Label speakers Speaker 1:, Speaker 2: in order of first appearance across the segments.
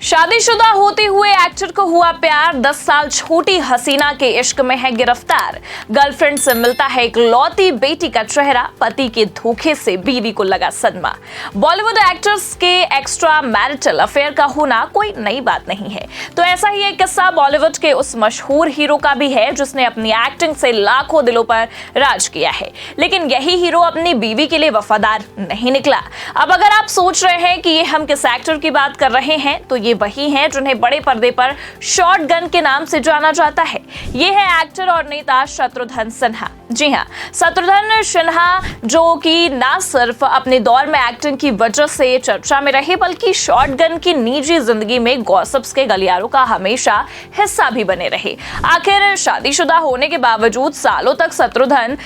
Speaker 1: शादीशुदा होते हुए एक्टर को हुआ प्यार, 10 साल छोटी हसीना के इश्क में है गिरफ्तार। गर्लफ्रेंड से मिलता है इकलौती बेटी का चेहरा, पति के धोखे से बीवी को लगा सदमा। बॉलीवुड एक्टर्स के एक्स्ट्रा मैरिटल अफेयर का होना कोई नई बात नहीं है, तो ऐसा ही एक किस्सा बॉलीवुड के उस मशहूर हीरो का भी है जिसने अपनी एक्टिंग से लाखों दिलों पर राज किया है, लेकिन यही हीरो अपनी बीवी के लिए वफादार नहीं निकला। अब अगर आप सोच रहे हैं कि ये हम किस एक्टर की बात कर रहे हैं, तो ये वही हैं जिन्हें बड़े पर्दे पर शॉटगन के नाम से जाना जाता है। ये है एक्टर और नेता शत्रुघ्न सिन्हा। जी हाँ, शत्रुघ्न सिन्हा जो कि ना सिर्फ अपने दौर में एक्टिंग की वजह से चर्चा में रहे, बल्कि शॉटगन की निजी जिंदगी में गॉसिप्स के गलियारों का हमेशा हिस्सा भी बने रहे। आखिर शादीशुदा होने के बावजूद सालों तक शत्रुघ्न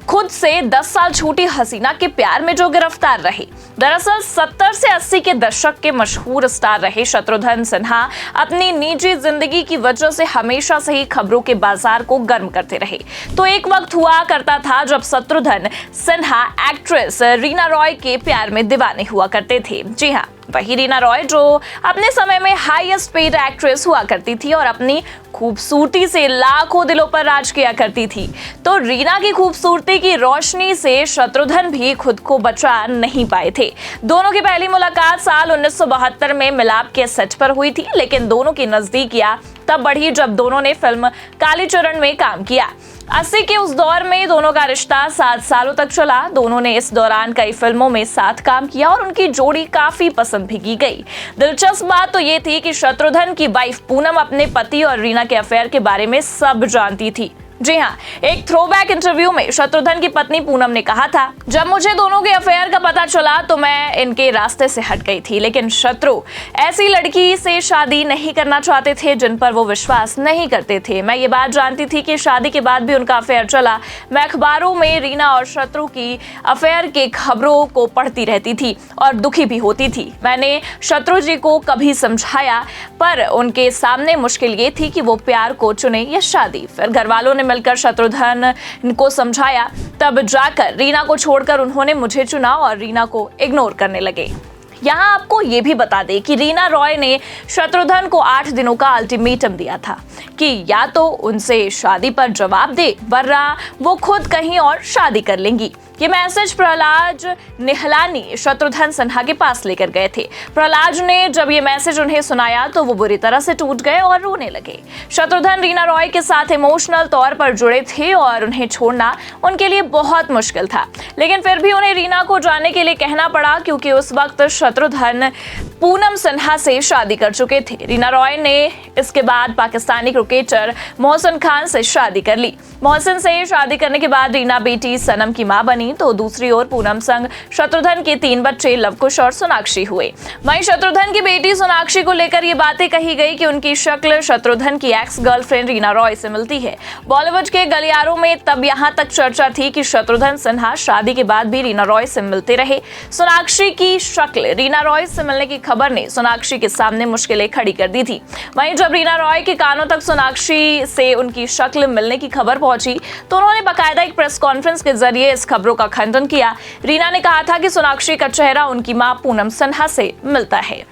Speaker 1: खुद से 10 साल छोटी हसीना के प्यार में जो गिरफ्तार रहे। दरअसल 70 से 80 के दशक के मशहूर स्टार रहे शत्रुघ्न सिन्हा अपनी निजी जिंदगी की वजह से हमेशा से ही खबरों के बाजार को गर्म करते रहे। तो एक वक्त हुआ करता था जब शत्रुघ्न सिन्हा एक्ट्रेस रीना रॉय के प्यार में दीवाने हुआ करते थे। जी हाँ, वही रीना रॉय जो अपने समय में हाईएस्ट पेड एक्ट्रेस हुआ करती थी और अपनी खूबसूरती से लाखों दिलों पर राज किया करती थी। तो रीना की खूबसूरती की रोशनी से शत्रुघ्न भी खुद को बचा नहीं पाए थे। दोनों की पहली मुलाकात साल 1972 में मिलाप के सेट पर हुई थी, लेकिन दोनों की नजदीकियां तब बढ़ी जब दोनों ने फिल्म कालीचरण में काम किया। 80 के उस दौर में दोनों का रिश्ता 7 सालों तक चला। दोनों ने इस दौरान कई फिल्मों में साथ काम किया और उनकी जोड़ी काफी पसंद भी की गई। दिलचस्प बात तो ये थी कि शत्रुघ्न की वाइफ पूनम अपने पति और रीना के अफेयर के बारे में सब जानती थी। जी हाँ, एक थ्रोबैक इंटरव्यू में शत्रुघ्न की पत्नी पूनम ने कहा था, जब मुझे दोनों के अफेयर का पता चला तो मैं इनके रास्ते से हट गई थी, लेकिन शत्रु ऐसी लड़की से शादी नहीं करना चाहते थे जिन पर वो विश्वास नहीं करते थे। मैं ये बात जानती थी कि शादी के बाद भी उनका अफेयर चला। मैं अखबारों में रीना और शत्रु की अफेयर के खबरों को पढ़ती रहती थी और दुखी भी होती थी। मैंने शत्रु जी को कभी समझाया, पर उनके सामने मुश्किल ये थी कि वो प्यार को चुने या शादी। फिर घर वालों ने मिलकर शत्रुघ्न को समझाया, तब जाकर रीना को छोड़कर उन्होंने मुझे चुना और रीना को इग्नोर करने लगे। यहाँ आपको ये भी बता दें कि रीना रॉय ने शत्रुघ्न को 8 दिनों का अल्टीमेटम दिया था कि या तो उनसे शादी पर जवाब दे, वरना वो खुद कहीं और शादी कर लेंगी। ये मैसेज प्रहलाद निहलानी शत्रुघ्न सिन्हा के पास लेकर गए थे। प्रहलाद ने जब ये मैसेज उन्हें सुनाया तो वो बुरी तरह से टूट गए और रोने लगे। शत्रुघ्न रीना रॉय के साथ इमोशनल तौर पर जुड़े थे और उन्हें छोड़ना उनके लिए बहुत मुश्किल था, लेकिन फिर भी उन्हें रीना को जाने के लिए कहना पड़ा, क्योंकि उस वक्त शत्रुघ्न पूनम सिन्हा से शादी कर चुके थे। रीना रॉय ने इसके बाद पाकिस्तानी क्रिकेटर मोहसिन खान से शादी कर ली। मोहसिन से शादी करने के बाद रीना बेटी सनम की मां बनी, तो दूसरी ओर पूनम संग शत्रुघ्न के 3 बच्चे लवकुश और सोनाक्षी हुए। वहीं शत्रुघ्न की बेटी सोनाक्षी को लेकर ये बातें कही गई कि उनकी शक्ल शत्रुघ्न की एक्स गर्लफ्रेंड रीना रॉय से मिलती है। बॉलीवुड के गलियारों में तब यहां तक चर्चा थी कि शत्रुघ्न सिन्हा शादी के बाद भी रीना रॉय से मिलते रहे। सोनाक्षी की शक्ल रीना रॉय से मिलने की खबर ने सोनाक्षी के सामने मुश्किलें खड़ी कर दी थी। वहीं जब रीना रॉय के कानों तक सोनाक्षी से उनकी शक्ल मिलने की खबर पहुंची तो उन्होंने बाकायदा एक प्रेस कॉन्फ्रेंस के जरिए इस खबरों का खंडन किया। रीना ने कहा था कि सोनाक्षी का चेहरा उनकी मां पूनम सिन्हा से मिलता है।